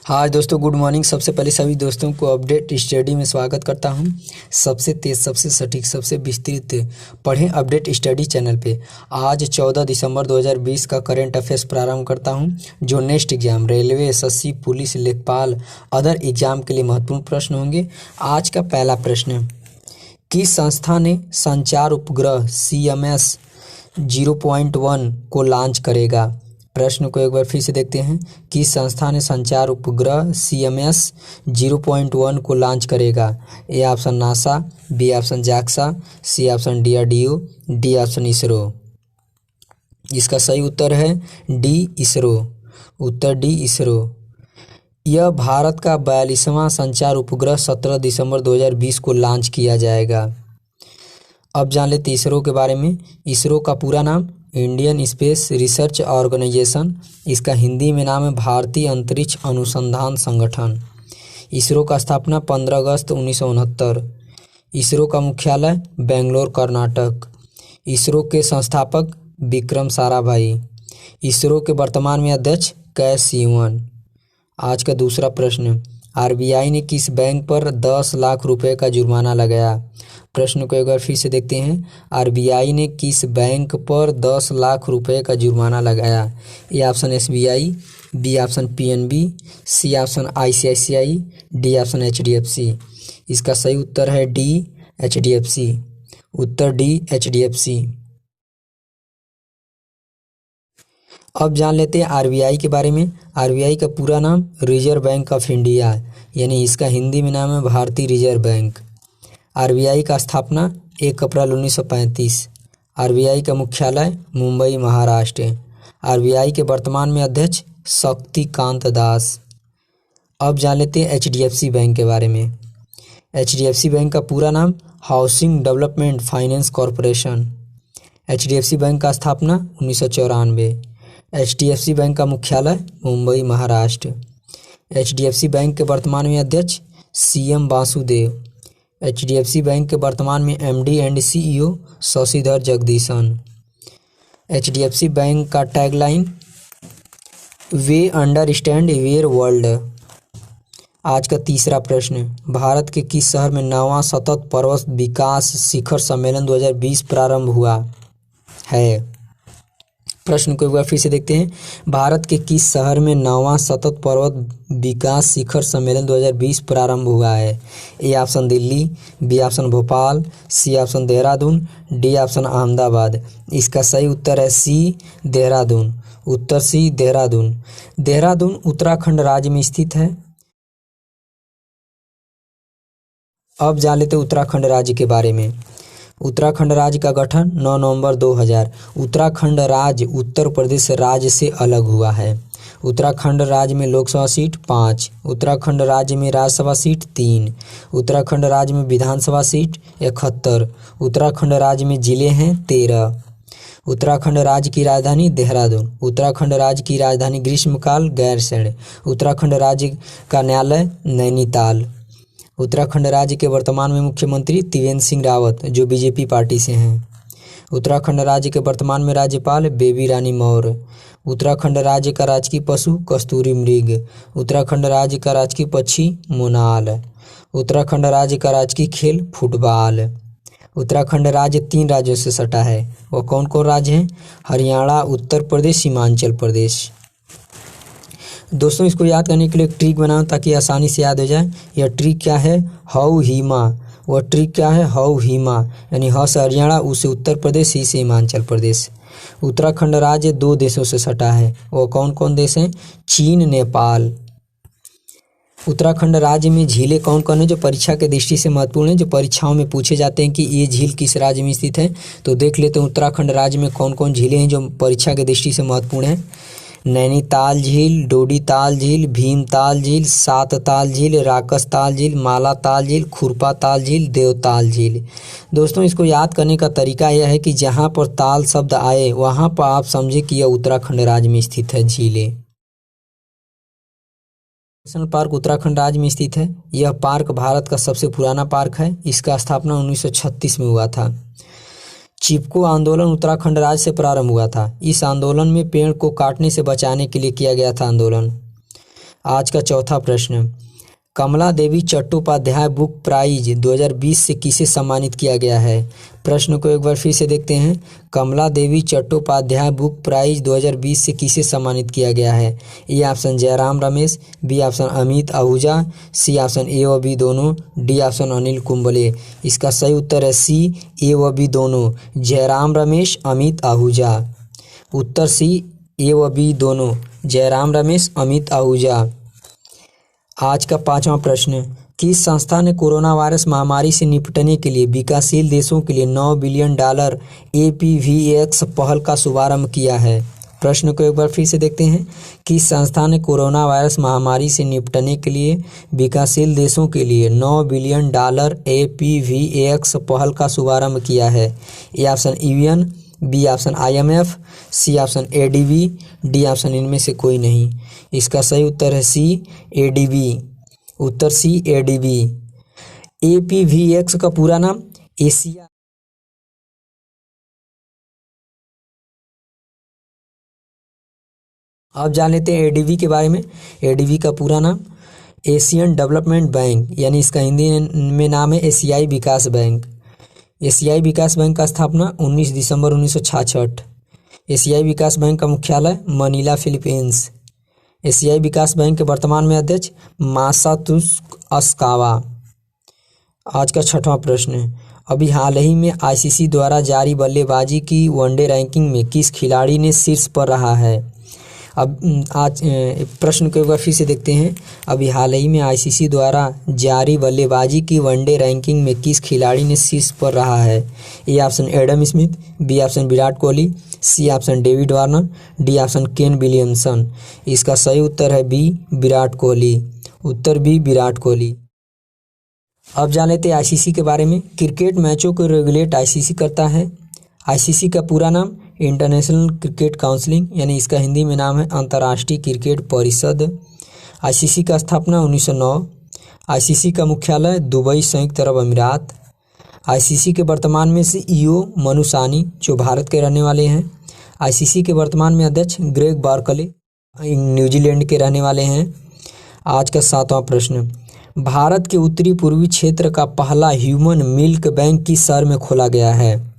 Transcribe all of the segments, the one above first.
हाय दोस्तों, good morning. सबसे पहले सभी दोस्तों को अपडेट स्टडी में स्वागत करता हूं। सबसे तेज, सबसे सटीक, सबसे विस्तृत पढ़ें अपडेट स्टडी चैनल पे। आज 14 दिसंबर 2020 का करंट अफेयर्स प्रारंभ करता हूं, जो next exam railway, SSC, police, लेखपाल, अदर एग्जाम के लिए महत्वपूर्ण प्रश्न होंगे। आज का पहला प्रश्न, किस संस्था ने संचार उपग्रह CMS 0.1 को लॉन्च करेगा? प्रश्न को एक बार फिर से देखते हैं। किस संस्था ने संचार उपग्रह CMS 0.1 को लॉन्च करेगा? A option NASA, B option JAXA, C option DRDO, D option ISRO. इसका सही उत्तर है डी, इसरो। उत्तर डी, इसरो। यह भारत का 42वां संचार उपग्रह 17 दिसंबर 2020 को लॉन्च किया जाएगा। अब जान लेते इसरो के बारे में। इसरो का पूरा नाम इंडियन स्पेस रिसर्च ऑर्गेनाइजेशन, इसका हिंदी में नाम है भारतीय अंतरिक्ष अनुसंधान संगठन। इसरो का स्थापना 15 अगस्त 1969। इसरो का मुख्यालय बेंगलोर, कर्नाटक। इसरो के संस्थापक विक्रम साराभाई। इसरो के वर्तमान में अध्यक्ष के सिवन। आज का दूसरा प्रश्न, RBI ने किस बैंक पर 10 लाख रुपए का जुर्माना लगाया? प्रश्न को एक बार फिर से देखते हैं। RBI ने किस बैंक पर 10 लाख रुपए का जुर्माना लगाया? A option SBI, B option PNB, C option ICICI, D option HDFC। इसका सही उत्तर है डी, HDFC। उत्तर डी, HDFC। अब जान लेते हैं RBI के बारे में। RBI का पूरा नाम रिजर्व बैंक ऑफ इंडिया, यानी इसका हिंदी में नाम है भारतीय रिजर्व बैंक। RBI का स्थापना 1 अप्रैल 1935। RBI का मुख्यालय मुंबई, महाराष्ट्र। RBI के वर्तमान में अध्यक्ष शक्तिकांत दास। अब जान लेते हैं HDFC बैंक के बारे में। HDFC बैंक का पूरा नाम housing development finance corporation. HDFC bank का स्थापना 1994। HDFC बैंक का मुख्यालय मुंबई, महाराष्ट्र। HDFC बैंक के वर्तमान में अध्यक्ष CM वासुदेव। HDFC बैंक के वर्तमान में MD and CEO Shashidhar Jagdishan. HDFC bank का tagline we understand your world. आज का तीसरा प्रश्न, भारत के किस शहर में 9वां सतत पर्वत विकास शिखर सम्मेलन 2020 प्रारंभ हुआ है? प्रश्न को एक बार फिर से देखते हैं। भारत के किस शहर में 9वां सतत पर्वत विकास शिखर सम्मेलन 2020 प्रारंभ हुआ है? A option Delhi, B option Bhopal, C option Dehradun, D option Ahmedabad. इसका सही उत्तर है सी, देहरादून। उत्तर सी, देहरादून। देहरादून उत्तराखंड राज्य में स्थित है। अब जान लेते उत्तराखंड राज्य के बारे में। उत्तराखंड राज्य का गठन 9 नवंबर 2000। उत्तराखंड राज्य उत्तर प्रदेश राज्य से अलग हुआ है। उत्तराखंड राज्य में लोकसभा सीट 5, उत्तराखंड राज्य में राज्यसभा सीट 3, उत्तराखंड राज्य में विधानसभा सीट 71, उत्तराखंड राज्य में जिले हैं 13। उत्तराखंड राज्य की राजधानी देहरादून। उत्तराखंड राज्य की राजधानी ग्रीष्मकाल गैरसैंण। उत्तराखंड राज्य का न्यायालय नैनीताल। उत्तराखंड राज्य के वर्तमान में मुख्यमंत्री त्रिवेंद्र सिंह रावत, जो BJP पार्टी से हैं। उत्तराखंड राज्य के वर्तमान में राज्यपाल बेबी रानी मौर्य। उत्तराखंड राज्य का राजकीय पशु कस्तूरी मृग। उत्तराखंड राज्य का राजकीय पक्षी मोनाल। उत्तराखंड राज्य का राजकीय खेल फुटबॉल। उत्तराखंड राज्य 3 राज्यों से सटा है। वह कौन कौन राज्य हैं? हरियाणा, उत्तर प्रदेश, हिमाचल प्रदेश। दोस्तों, इसको याद करने के लिए एक ट्रिक बनाओ ताकि आसानी से याद हो जाए। यह ट्रिक क्या है? हऊ हिमा। वह ट्रिक क्या है? हऊ हिमा, यानी ह से हरियाणा, उ से उत्तर प्रदेश, ही से हिमाचल प्रदेश। उत्तराखंड राज्य 2 देशों से सटा है। वह कौन कौन देश हैं? चीन, नेपाल। उत्तराखंड राज्य में झीलें कौन कौन है जो परीक्षा के दृष्टि से महत्वपूर्ण है, जो परीक्षाओं में पूछे जाते हैं कि ये झील किस राज्य में स्थित है? तो देख लेते हैं उत्तराखंड राज्य में कौन कौन झीलें हैं जो परीक्षा के दृष्टि से महत्वपूर्ण है। नैनीताल झील, डोडीताल झील, भीमताल झील, सातताल झील, राकसताल झील, मालाताल झील, खुरपाताल झील, देवताल झील। दोस्तों, इसको याद करने का तरीका यह है कि जहाँ पर ताल शब्द आए वहाँ पर आप समझे कि यह उत्तराखंड राज्य में स्थित है झीलें। नेशनल पार्क उत्तराखंड राज्य में स्थित है। यह पार्क भारत का सबसे पुराना पार्क है। इसका स्थापना 1936 में हुआ था। चिपको आंदोलन उत्तराखंड राज्य से प्रारंभ हुआ था। इस आंदोलन में पेड़ को काटने से बचाने के लिए किया गया था आंदोलन। आज का चौथा प्रश्न, कमला देवी चट्टोपाध्याय बुक प्राइज 2020 से किसे सम्मानित किया गया है? प्रश्न को एक बार फिर से देखते हैं। कमला देवी चट्टोपाध्याय बुक प्राइज 2020 से किसे सम्मानित किया गया है? A option Jairam Ramesh, B option Amit Ahuja, C option A व बी दोनों, डी ऑप्शन अनिल कुंबले। इसका सही उत्तर है सी, ए व बी दोनों, जयराम रमेश, अमित आहूजा। उत्तर सी, ए व बी दोनों, जयराम रमेश, अमित आहूजा। आज का पांचवा प्रश्न, किस संस्था ने कोरोना वायरस महामारी से निपटने के लिए विकासशील देशों के लिए $9 बिलियन APVAX पहल का शुभारंभ किया है? प्रश्न को एक बार फिर से देखते हैं। किस संस्था ने कोरोना वायरस महामारी से निपटने के लिए विकासशील देशों के लिए $9 बिलियन APVAX पहल का शुभारंभ किया है? A option UN, B option IMF, C option ADB, D option इनमें से कोई नहीं। इसका सही उत्तर है सी, ADB। उत्तर सी, ADB। APVAX का पूरा नाम एशिया। अब जान लेते हैं ADB के बारे में। ADB का पूरा नाम एशियन डेवलपमेंट बैंक, यानी इसका हिंदी में नाम है एशियाई विकास बैंक। एशियाई विकास बैंक का स्थापना 19 दिसंबर 1966। एशियाई विकास बैंक का मुख्यालय मनीला, फिलीपींस। एशियाई विकास बैंक के वर्तमान में अध्यक्ष मासातुस्क अस्कावा। आज का छठवां प्रश्न, अभी हाल ही में ICC द्वारा जारी बल्लेबाजी की वनडे रैंकिंग में किस खिलाड़ी ने शीर्ष पर रहा है? अब आज प्रश्न को एक बार फिर से देखते हैं। अभी हाल ही में ICC द्वारा जारी बल्लेबाजी की वनडे रैंकिंग में किस खिलाड़ी ने शीर्ष पर रहा है? A option Adam Smith, B option Virat Kohli, C option David Warner, D option Kane Williamson. इसका सही उत्तर है बी, विराट कोहली। उत्तर बी, विराट कोहली। अब जान लेते हैं ICC के बारे में। क्रिकेट मैचों को रेगुलेट ICC करता है। ICC का पूरा नाम इंटरनेशनल क्रिकेट काउंसिलिंग, यानी इसका हिंदी में नाम है अंतर्राष्ट्रीय क्रिकेट परिषद। ICC का स्थापना 1909। ICC का मुख्यालय दुबई, संयुक्त अरब अमीरात। ICC के वर्तमान में CEO मनु सानी, जो भारत के रहने वाले हैं। ICC के वर्तमान में अध्यक्ष ग्रेग बार्कले, न्यूजीलैंड के रहने वाले हैं। आज का सातवां प्रश्न, भारत के उत्तरी पूर्वी क्षेत्र का पहला ह्यूमन मिल्क बैंक किस शहर में खोला गया है?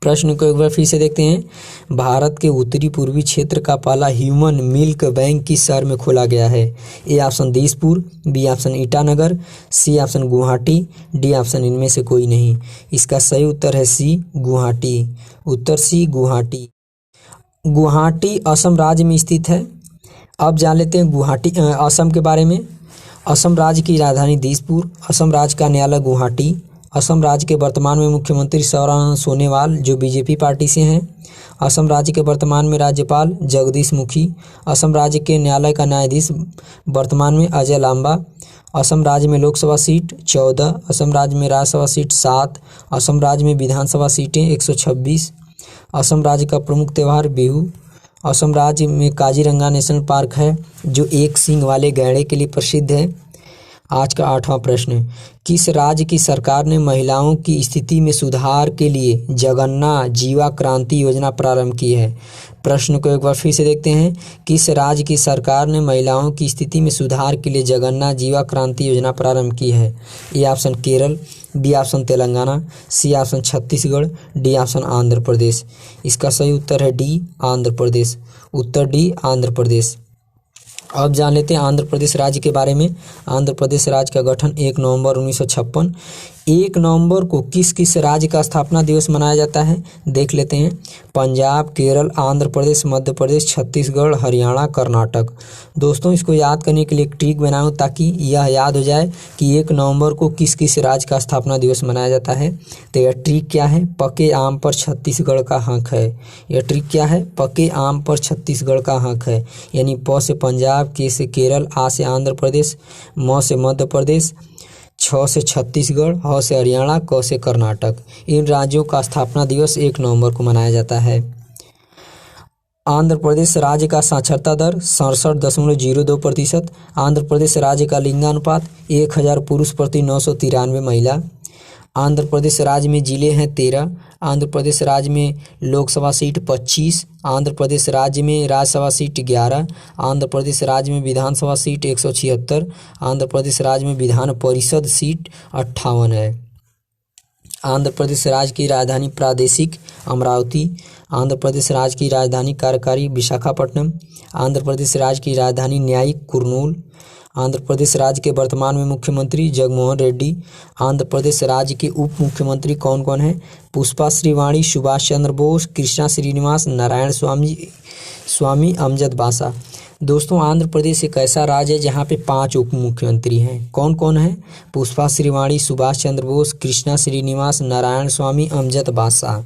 प्रश्न को एक बार फिर से देखते हैं। भारत के उत्तरी पूर्वी क्षेत्र का पहला ह्यूमन मिल्क बैंक किस शहर में खोला गया है? A option Dispur, B option Itanagar, C option Guwahati, D option इनमें से कोई नहीं। इसका सही उत्तर है सी, गुवाहाटी। उत्तर सी, गुवाहाटी। गुवाहाटी असम राज्य में स्थित है। अब जान लेते हैं गुवाहाटी असम के बारे में। असम राज्य की राजधानी दिसपुर, असम राज्य का न्यायालय गुवाहाटी। असम राज्य के वर्तमान में मुख्यमंत्री सर्बानंद सोनोवाल, जो BJP पार्टी से हैं। असम राज्य के वर्तमान में राज्यपाल जगदीश मुखी। असम राज्य के न्यायालय का न्यायाधीश वर्तमान में अजय लांबा। असम राज्य में लोकसभा सीट 14, असम राज्य में राज्यसभा सीट 7, असम राज्य में विधानसभा सीटें 126। असम राज्य का प्रमुख त्यौहार बिहू। असम राज्य में काजीरंगा नेशनल पार्क है, जो एक सींग वाले गैंडे के लिए प्रसिद्ध है। आज का आठवां प्रश्न, किस राज्य की सरकार ने महिलाओं की स्थिति में सुधार के लिए जगन्ना जीवा क्रांति योजना प्रारंभ की है? प्रश्न को एक बार फिर से देखते हैं। किस राज्य की सरकार ने महिलाओं की स्थिति में सुधार के लिए जगन्ना जीवा क्रांति योजना प्रारंभ की है? A option Kerala, B option Telangana, C option Chhattisgarh, D option Andhra Pradesh. इसका सही उत्तर है डी, आंध्र प्रदेश। उत्तर डी, आंध्र प्रदेश। अब जान लेते हैं आंध्र प्रदेश राज्य के बारे में। आंध्र प्रदेश राज्य का गठन 1 नवंबर 1956। 1 नवंबर को किस किस राज्य का स्थापना दिवस मनाया जाता है? देख लेते हैं। पंजाब, केरल, आंध्र प्रदेश, मध्य प्रदेश, छत्तीसगढ़, हरियाणा, कर्नाटक। दोस्तों, इसको याद करने के लिए एक ट्रिक बनाऊं ताकि यह याद हो जाए कि 1 नवंबर को किस किस राज्य का स्थापना दिवस मनाया जाता है। तो यह ट्रिक क्या है? पके आम पर छत्तीसगढ़ का हक है। यह ट्रिक क्या है? पके आम पर छत्तीसगढ़ का हक है। यानी प से पंजाब, के से केरल, आ से आंध्र प्रदेश, म से मध्य प्रदेश, छ से छत्तीसगढ़, ह से हरियाणा, क से कर्नाटक। इन राज्यों का स्थापना दिवस 1 नवंबर को मनाया जाता है। आंध्र प्रदेश राज्य का साक्षरता दर 67.02%। आंध्र प्रदेश राज्य का लिंगानुपात 1000 पुरुष प्रति 993 महिला। आंध्र प्रदेश राज्य में जिले हैं 13। आंध्र प्रदेश राज्य में लोकसभा सीट 25। आंध्र प्रदेश राज्य में राज्यसभा सीट 11। आंध्र प्रदेश राज्य में विधानसभा सीट 176। आंध्र प्रदेश राज्य में विधान परिषद सीट 58 है। आंध्र प्रदेश राज्य की राजधानी प्रादेशिक अमरावती। आंध्र प्रदेश राज्य की राजधानी कार्यकारी विशाखापट्टनम। आंध्र प्रदेश राज्य की राजधानी न्यायिक कुर्नूल। आंध्र प्रदेश राज्य के वर्तमान में मुख्यमंत्री जगनमोहन रेड्डी। आंध्र प्रदेश राज्य के उप मुख्यमंत्री कौन कौन हैं? पुष्पा श्रीवाणी, सुभाष चंद्र बोस, कृष्णा श्रीनिवास, नारायण स्वामी, अमजद बासा। दोस्तों, आंध्र प्रदेश एक ऐसा राज्य है जहाँ पे 5 उप मुख्यमंत्री हैं। कौन कौन है? पुष्पा श्रीवाणी, सुभाष चंद्र बोस, कृष्णा श्रीनिवास, नारायण स्वामी, अमजद बासा।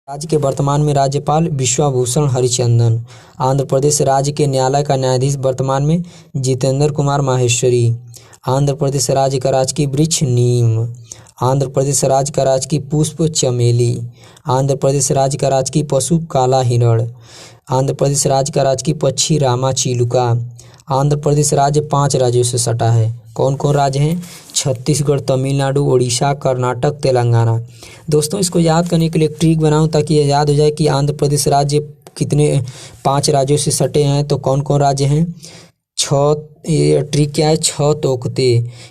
राज्य के वर्तमान में राज्यपाल विश्वभूषण हरिचंदन। आंध्र प्रदेश राज्य के न्यायालय का न्यायाधीश वर्तमान में जितेंद्र कुमार माहेश्वरी। आंध्र प्रदेश राज्य का राजकीय वृक्ष नीम। आंध्र प्रदेश राज्य का राजकीय पुष्प चमेली। आंध्र प्रदेश राज्य का राजकीय पशु काला हिरण। आंध्र प्रदेश राज्य का राजकीय पक्षी रामा चिलुका। आंध्र प्रदेश राज्य 5 राज्यों से सटा है। कौन कौन राज्य हैं? छत्तीसगढ़, तमिलनाडु, उड़ीसा, कर्नाटक, तेलंगाना। दोस्तों, इसको याद करने के लिए एक ट्रिक बनाऊं ताकि ये याद हो जाए कि आंध्र प्रदेश राज्य कितने 5 राज्यों से सटे हैं। तो कौन कौन राज्य हैं? ये ट्रिक क्या है? 6 तोकते।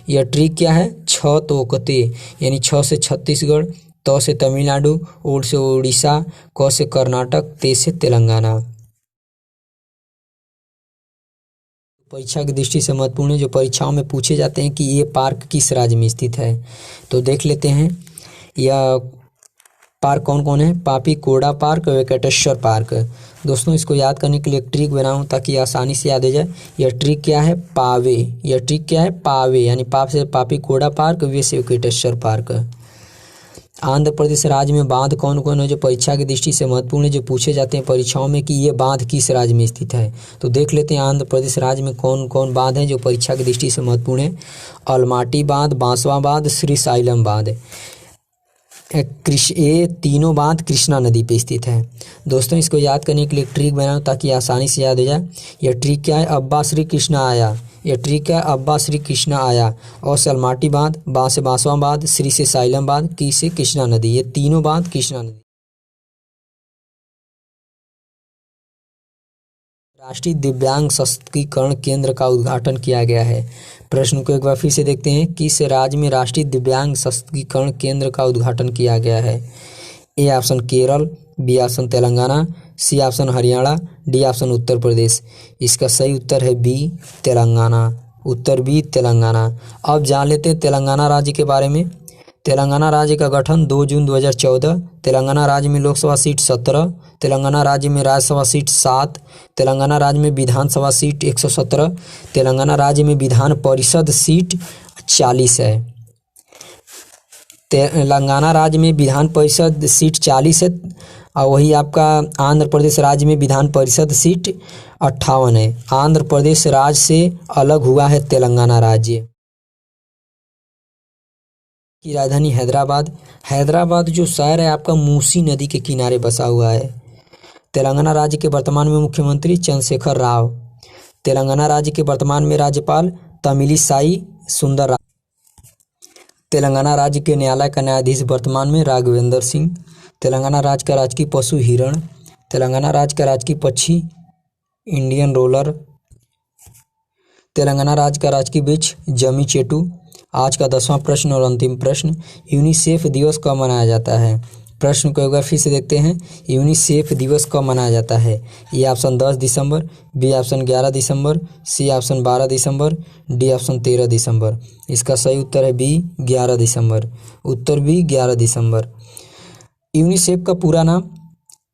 यह ट्रिक क्या है? 6 तोकते, यानी 6 से छत्तीसगढ़, त से तमिलनाडु, ओ से उड़ीसा, क से कर्नाटक, ते से तेलंगाना। परीक्षा की दृष्टि से महत्वपूर्ण है, जो परीक्षाओं में पूछे जाते हैं कि ये पार्क किस राज्य में स्थित है। तो देख लेते हैं यह पार्क कौन कौन है। पापी कोड़ा पार्क, वेंकटेश्वर पार्क। दोस्तों, इसको याद करने के लिए एक ट्रिक बनाऊं ताकि आसानी से याद हो जाए। यह ट्रिक क्या है? पावे। यह ट्रिक क्या है? पावे, यानी पाप से पापी कोड़ा पार्क, वे से वेंकटेश्वर पार्क। आंध्र प्रदेश राज्य में बांध कौन कौन है, जो परीक्षा की दृष्टि से महत्वपूर्ण है, जो पूछे जाते हैं परीक्षाओं में कि ये बांध किस राज्य में स्थित है। तो देख लेते हैं आंध्र प्रदेश राज्य में कौन कौन बांध है जो परीक्षा की दृष्टि से महत्वपूर्ण है। अलमाटी बांध, बांसवा बांध, श्रीसाइलम बांध। ये तीनों बांध कृष्णा नदी पे स्थित है। दोस्तों, इसको याद करने के लिए ट्रिक बनाओ ताकि आसानी से याद हो जाए। यह ट्रिक क्या है? अब्बा श्री कृष्णा आया। यह ट्रिक है अब्बा श्री कृष्णा आया। और से अलमाटी बांध, बा से बांसवा बांध, श्री से साइलम बांध, की से कृष्णा नदी। ये तीनों बांध कृष्णा नदी। राष्ट्रीय दिव्यांग सशक्तिकरण केंद्र का उद्घाटन किया गया है। प्रश्न को एक बार फिर से देखते हैं। किस राज्य में राष्ट्रीय दिव्यांग सशक्तिकरण केंद्र का उद्घाटन किया गया है? A option Kerala, B option Telangana, C option Haryana, D option Uttar Pradesh. इसका सही उत्तर है बी, तेलंगाना। उत्तर बी, तेलंगाना। अब जान लेते हैं तेलंगाना राज्य के बारे में। तेलंगाना राज्य का गठन 2 जून 2014। तेलंगाना राज्य में लोकसभा सीट 17। तेलंगाना राज्य में राज्यसभा सीट 7। तेलंगाना राज्य में विधानसभा सीट 117। तेलंगाना राज्य में विधान परिषद सीट 40 है। तेलंगाना राज्य में विधान परिषद सीट 40 है और वही आपका आंध्र प्रदेश राज्य में विधान परिषद सीट 58 है। आंध्र प्रदेश राज्य से अलग हुआ है तेलंगाना राज्य। की राजधानी हैदराबाद। हैदराबाद जो शहर है आपका मूसी नदी के किनारे बसा हुआ है। तेलंगाना राज्य के वर्तमान में मुख्यमंत्री चंद्रशेखर राव। तेलंगाना राज्य के वर्तमान में राज्यपाल तमिलिसाई सुंदरराजन। तेलंगाना राज्य के न्यायालय का न्यायाधीश वर्तमान में राघवेंद्र सिंह। तेलंगाना राज्य का राजकीय पशु हिरण। तेलंगाना राज्य का राजकीय पक्षी इंडियन रोलर। तेलंगाना राज्य का राजकीय वृक्ष जमी चेटू। आज का 10वां प्रश्न और अंतिम प्रश्न, यूनिसेफ दिवस कब मनाया जाता है? प्रश्न को एक बार फिर से देखते हैं। यूनिसेफ दिवस कब मनाया जाता है? ए ऑप्शन 10 दिसंबर, बी ऑप्शन 11 दिसंबर, सी ऑप्शन 12 दिसंबर, डी ऑप्शन 13 दिसंबर। इसका सही उत्तर है बी, 11 दिसंबर। उत्तर बी, 11 दिसंबर। यूनिसेफ का पूरा नाम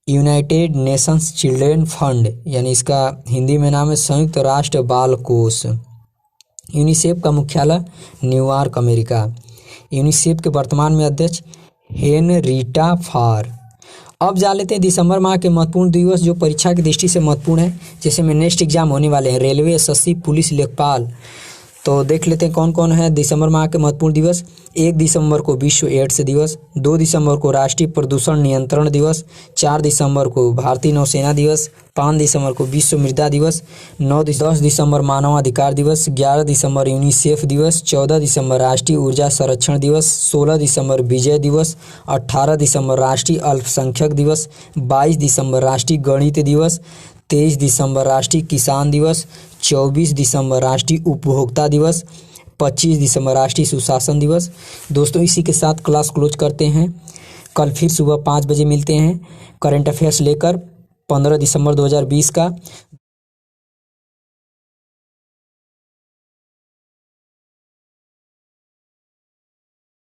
यूनाइटेड नेशंस चिल्ड्रेन फंड, यानी इसका हिंदी में नाम है संयुक्त राष्ट्र बाल कोष। यूनिसेफ का मुख्यालय न्यूयॉर्क, अमेरिका। यूनिसेफ के वर्तमान में अध्यक्ष हेनरीटा फार। अब जान लेते हैं दिसंबर माह के महत्वपूर्ण दिवस जो परीक्षा की दृष्टि से महत्वपूर्ण है, जैसे में नेक्स्ट एग्जाम होने वाले हैं। रेलवे, एसएससी, पुलिस, लेखपाल। तो देख लेते हैं कौन कौन है दिसंबर माह के महत्वपूर्ण दिवस। 1 दिसंबर को विश्व एड्स दिवस, 2 दिसंबर को राष्ट्रीय प्रदूषण नियंत्रण दिवस, 4 दिसंबर को भारतीय नौसेना दिवस, 5 दिसंबर को विश्व मृदा दिवस, 10 दिसंबर मानव अधिकार दिवस, 11 दिसंबर यूनिसेफ दिवस, 14 दिसंबर राष्ट्रीय ऊर्जा संरक्षण दिवस, 16 दिसंबर विजय दिवस, 18 दिसंबर राष्ट्रीय अल्पसंख्यक दिवस, 22 दिसंबर राष्ट्रीय गणित दिवस, 23 दिसंबर राष्ट्रीय किसान दिवस, 24 दिसंबर राष्ट्रीय उपभोक्ता दिवस, 25 दिसंबर राष्ट्रीय सुशासन दिवस। दोस्तों इसी के साथ क्लास क्लोज करते हैं। कल फिर सुबह 5 बजे मिलते हैं करंट अफेयर्स लेकर 15 दिसंबर 2020 का।